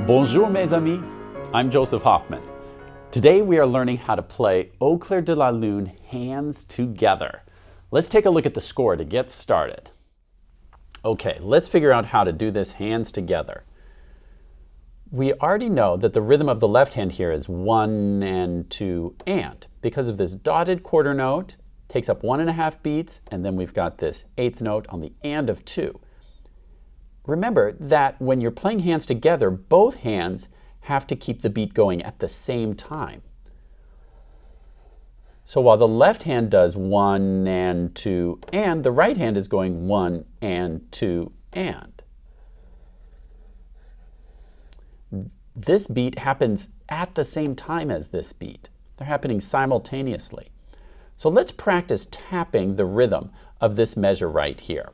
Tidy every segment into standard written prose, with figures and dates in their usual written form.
Bonjour mes amis, I'm Joseph Hoffman. Today we are learning how to play Au Clair de la Lune hands together. Let's take a look at the score to get started. Okay, let's figure out how to do this hands together. We already know that the rhythm of the left hand here is 1 and 2 and. Because of this dotted quarter note, takes up 1.5 beats, and then we've got this eighth note on the and of 2. Remember that when you're playing hands together, both hands have to keep the beat going at the same time. So while the left hand does 1 and 2 and, the right hand is going 1 and 2 and. This beat happens at the same time as this beat. They're happening simultaneously. So let's practice tapping the rhythm of this measure right here.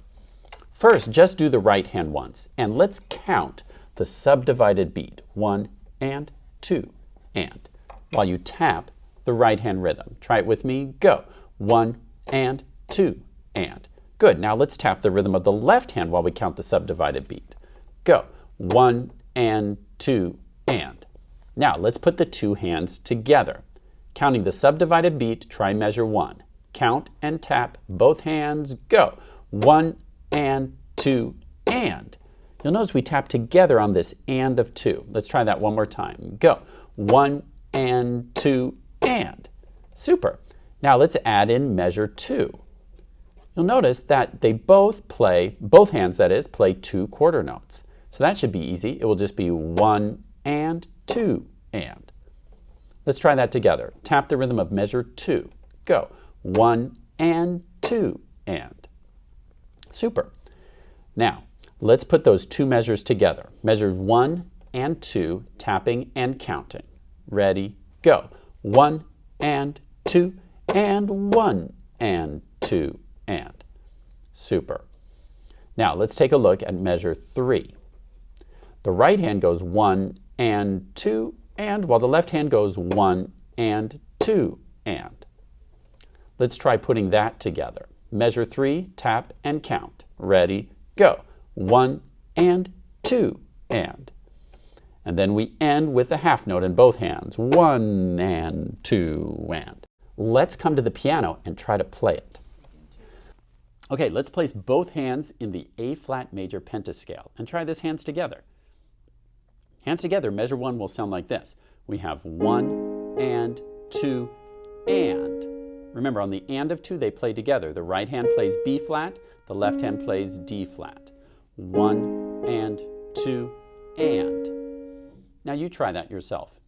First, just do the right hand once, and let's count the subdivided beat, 1 and 2 and, while you tap the right hand rhythm. Try it with me, go. 1 and 2 and. Good, now let's tap the rhythm of the left hand while we count the subdivided beat. Go. 1 and 2 and. Now let's put the two hands together. Counting the subdivided beat, try measure 1. Count and tap both hands, go. 1 and 2 and. You'll notice we tap together on this and of 2. Let's try that one more time. Go. 1 and 2 and. Super. Now let's add in measure 2. You'll notice that they both hands that is, play 2 quarter notes. So that should be easy. It will just be 1 and 2 and. Let's try that together. Tap the rhythm of measure 2. Go. 1 and 2 and. Super. Now, let's put those two measures together. Measures 1 and 2, tapping and counting. Ready, go. 1 and 2 and 1 and 2 and. Super. Now, let's take a look at measure 3. The right hand goes 1 and 2 and, while the left hand goes 1 and 2 and. Let's try putting that together. Measure 3, tap and count. Ready, go. 1 and 2 and. And then we end with the half note in both hands. 1 and 2 and. Let's come to the piano and try to play it. Okay, let's place both hands in the A flat major pentascale and try this hands together. Hands together, measure 1 will sound like this. We have 1 and 2 and. Remember, on the and of 2, they play together. The right hand plays B flat, the left hand plays D flat. 1 and 2 and. Now you try that yourself.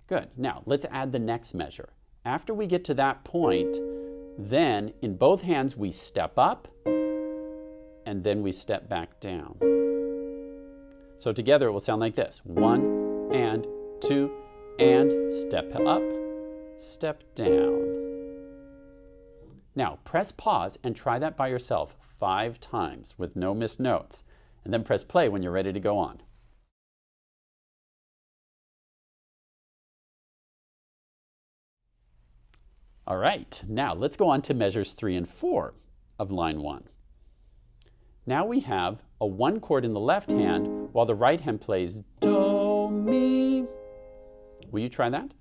Good. Now let's add the next measure. After we get to that point, then in both hands we step up and then we step back down. So together it will sound like this. 1 and 2 and, step up, step down. Now press pause and try that by yourself 5 times with no missed notes, and then press play when you're ready to go on. All right, now let's go on to measures 3 and 4 of line 1. Now we have a 1 chord in the left hand while the right hand plays Do, Mi. Will you try that?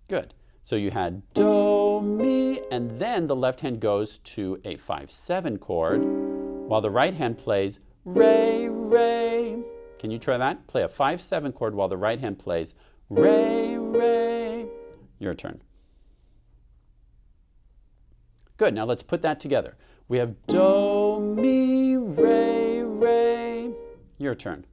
Good. So you had Do, Mi, and then the left hand goes to a 5/7 chord while the right hand plays Re, Re. Can you try that? Play a 5/7 chord while the right hand plays Re, Re. Your turn. Good, now let's put that together. We have Do, Mi, Re, Re. Your turn.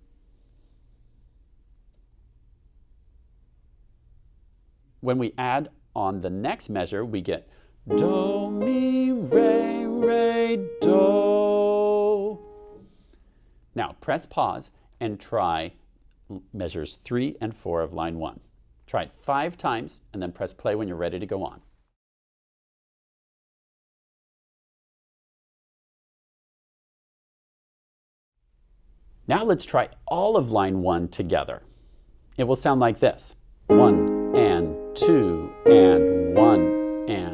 When we add on the next measure, we get Do, Mi, Re, Re, Do. Now press pause and try measures 3 and 4 of line 1. Try it 5 times and then press play when you're ready to go on. Now let's try all of line 1 together. It will sound like this. 1 and 2 and 1 and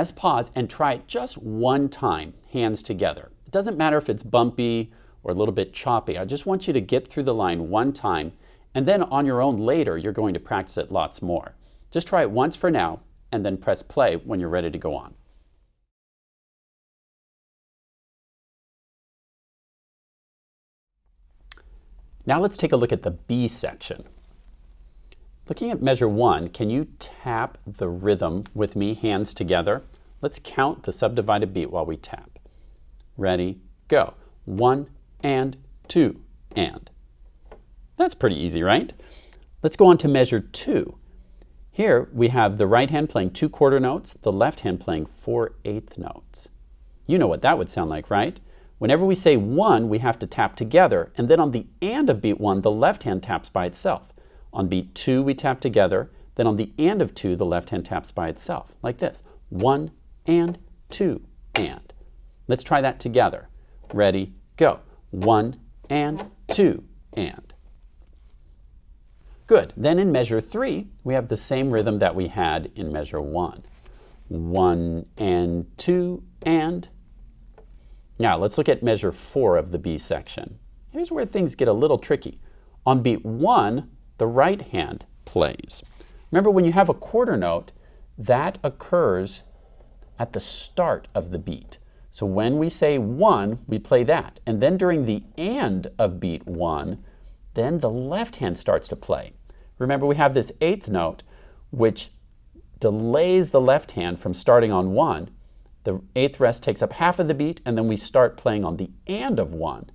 press pause and try it just one time, hands together. It doesn't matter if it's bumpy or a little bit choppy. I just want you to get through the line one time, and then on your own later, you're going to practice it lots more. Just try it once for now, and then press play when you're ready to go on. Now let's take a look at the B section. Looking at measure 1, can you tap the rhythm with me, hands together? Let's count the subdivided beat while we tap. Ready, go. 1 and 2 and. That's pretty easy, right? Let's go on to measure 2. Here we have the right hand playing 2 quarter notes, the left hand playing 4/8 notes. You know what that would sound like, right? Whenever we say 1, we have to tap together, and then on the and of beat 1, the left hand taps by itself. On beat 2, we tap together, then on the and of 2, the left hand taps by itself, like this. 1 and 2 and. Let's try that together. Ready, go. 1 and 2 and. Good. Then in measure 3, we have the same rhythm that we had in measure 1. 1 and 2 and. Now let's look at measure 4 of the B section. Here's where things get a little tricky. On beat 1, the right hand plays. Remember, when you have a quarter note, that occurs at the start of the beat. So when we say 1, we play that. And then during the and of beat 1, then the left hand starts to play. Remember, we have this 8th note, which delays the left hand from starting on 1. The 8th rest takes up half of the beat, and then we start playing on the and of 1.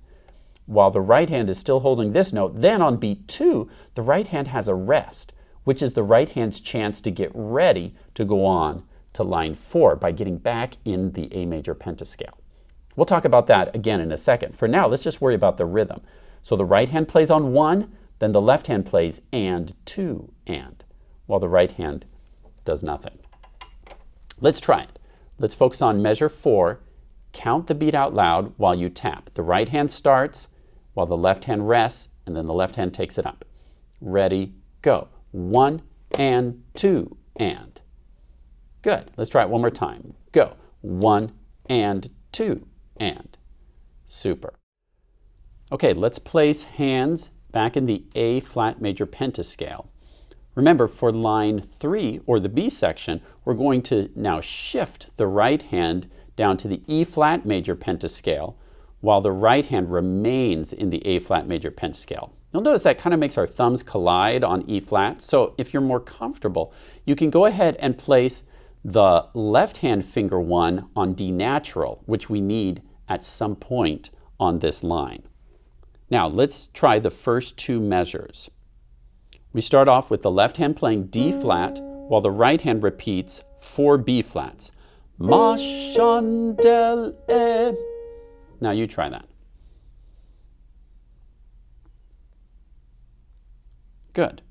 While the right hand is still holding this note, then on beat 2, the right hand has a rest, which is the right hand's chance to get ready to go on to line 4 by getting back in the A major pentascale. We'll talk about that again in a second. For now, let's just worry about the rhythm. So the right hand plays on 1, then the left hand plays and 2 and, while the right hand does nothing. Let's try it. Let's focus on measure 4. Count the beat out loud while you tap. The right hand starts while the left hand rests, and then the left hand takes it up. Ready, go. 1 and 2 and. Good. Let's try it one more time. Go. 1 and 2 and. Super. Okay, let's place hands back in the A flat major pentascale. Remember, for line 3, or the B section, we're going to now shift the right hand down to the E flat major pentascale, while the right hand remains in the A flat major pentascale. You'll notice that kind of makes our thumbs collide on E flat, so if you're more comfortable, you can go ahead and place the left hand finger 1 on D natural, which we need at some point on this line. Now let's try the first 2 measures. We start off with the left hand playing D flat, while the right hand repeats 4 B flats. Ma chandelle. Now you try that. Good.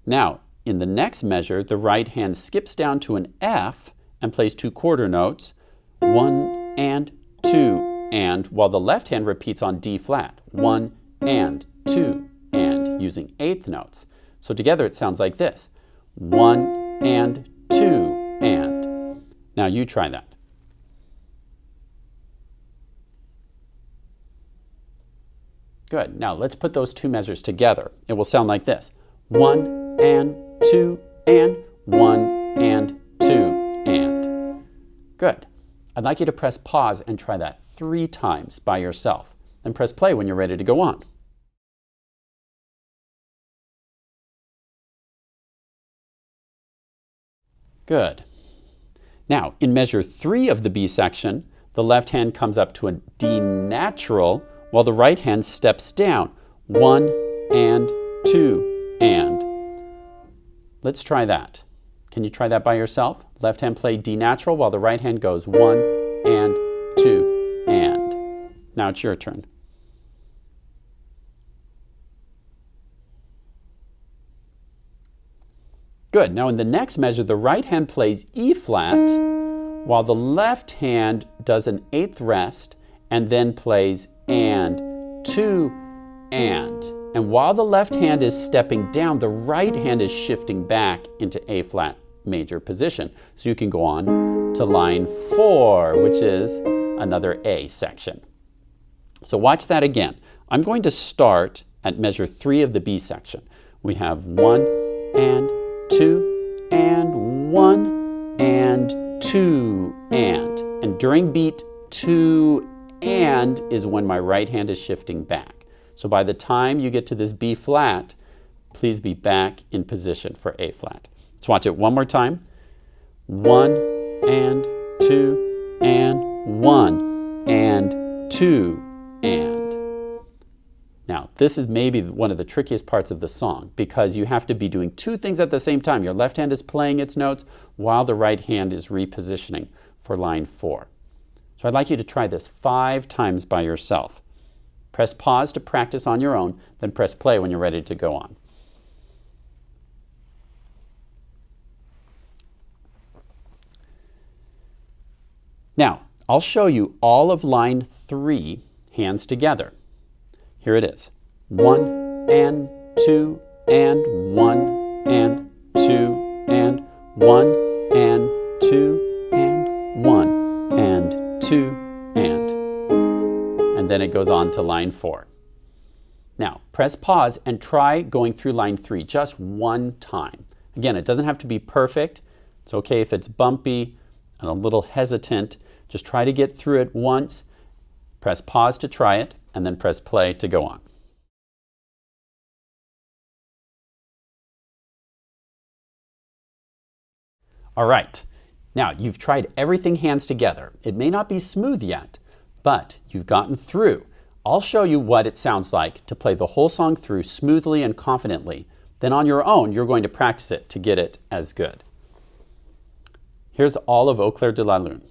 Now, in the next measure, the right hand skips down to an F and plays 2 quarter notes, 1 and 2 and, while the left hand repeats on D flat, 1 and 2 and, using 8th notes. So together it sounds like this, 1 and 2 and. Now you try that. Good. Now let's put those 2 measures together. It will sound like this, 1 and 2 and, 1 and 2 and. Good. I'd like you to press pause and try that 3 times by yourself. Then press play when you're ready to go on. Good. Now, in measure 3 of the B section, the left hand comes up to a D natural, while the right hand steps down, 1 and 2 and. Let's try that. Can you try that by yourself? Left hand play D natural, while the right hand goes 1 and 2 and. Now it's your turn. Good. Now in the next measure, the right hand plays E flat, while the left hand does an 8th rest and then plays and 2 and. And while the left hand is stepping down, the right hand is shifting back into A flat major position. So you can go on to line 4, which is another A section. So watch that again. I'm going to start at measure 3 of the B section. We have 1 and 2 and 1 and 2 and. And during beat 2 and is when my right hand is shifting back. So by the time you get to this B flat, please be back in position for A flat. Let's watch it one more time. 1 and 2 and 1 and 2 and. Now, this is maybe one of the trickiest parts of the song because you have to be doing 2 things at the same time. Your left hand is playing its notes while the right hand is repositioning for line 4. So I'd like you to try this 5 times by yourself. Press pause to practice on your own, then press play when you're ready to go on. Now, I'll show you all of line 3 hands together. Here it is. 1 and 2 and 1 and 2 and 1 and 2 and 1 and 2 and then it goes on to line 4. Now, press pause and try going through line 3 just one time. Again, it doesn't have to be perfect. It's okay if it's bumpy and a little hesitant. Just try to get through it once. Press pause to try it, and then press play to go on. All right, now you've tried everything hands together. It may not be smooth yet, but you've gotten through. I'll show you what it sounds like to play the whole song through smoothly and confidently. Then on your own, you're going to practice it to get it as good. Here's all of Au Clair de la Lune.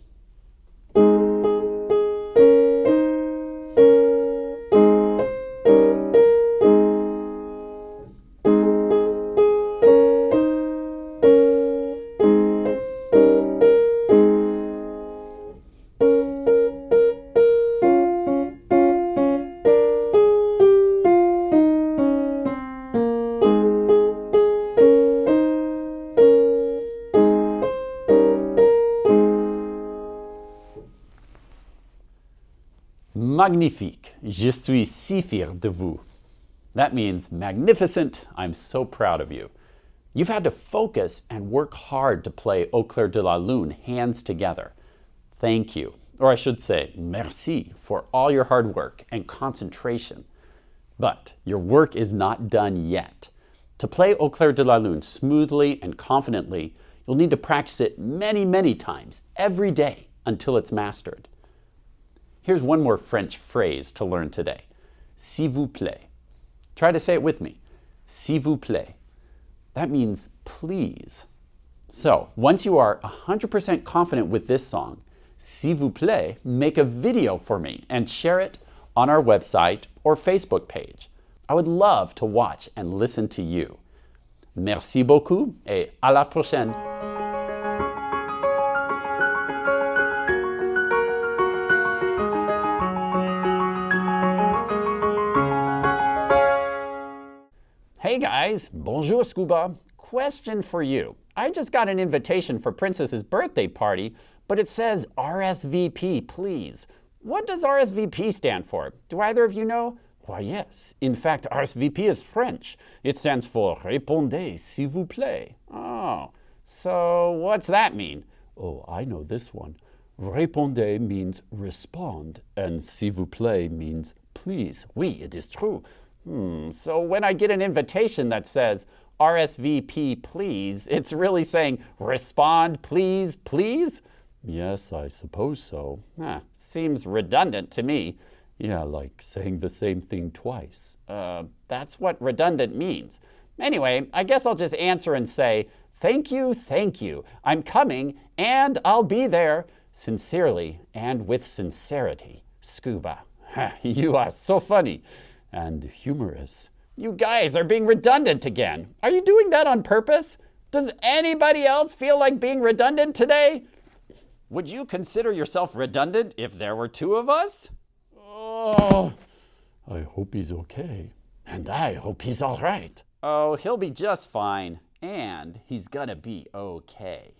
Magnifique, je suis si fier de vous. That means magnificent, I'm so proud of you. You've had to focus and work hard to play Au Clair de la Lune hands together. Thank you, or I should say merci, for all your hard work and concentration. But your work is not done yet. To play Au Clair de la Lune smoothly and confidently, you'll need to practice it many, many times, every day, until it's mastered. Here's one more French phrase to learn today. S'il vous plaît. Try to say it with me. S'il vous plaît. That means please. So, once you are 100% confident with this song, s'il vous plaît, make a video for me and share it on our website or Facebook page. I would love to watch and listen to you. Merci beaucoup et à la prochaine. Hey guys, bonjour Scuba. Question for you. I just got an invitation for Princess's birthday party, but it says RSVP, please. What does RSVP stand for? Do either of you know? Why, yes. In fact, RSVP is French. It stands for Répondez, s'il vous plaît. Oh, so what's that mean? Oh, I know this one. Répondez means respond, and s'il vous plaît means please. Oui, it is true. So when I get an invitation that says RSVP please, it's really saying respond please, please? Yes, I suppose so. Seems redundant to me. Yeah, like saying the same thing twice. That's what redundant means. Anyway, I guess I'll just answer and say, thank you, I'm coming and I'll be there. Sincerely and with sincerity, Scuba. You are so funny. And humorous. You guys are being redundant again. Are you doing that on purpose? Does anybody else feel like being redundant today? Would you consider yourself redundant if there were 2 of us? Oh, I hope he's okay. And I hope he's all right. Oh, he'll be just fine. and he's gonna be okay.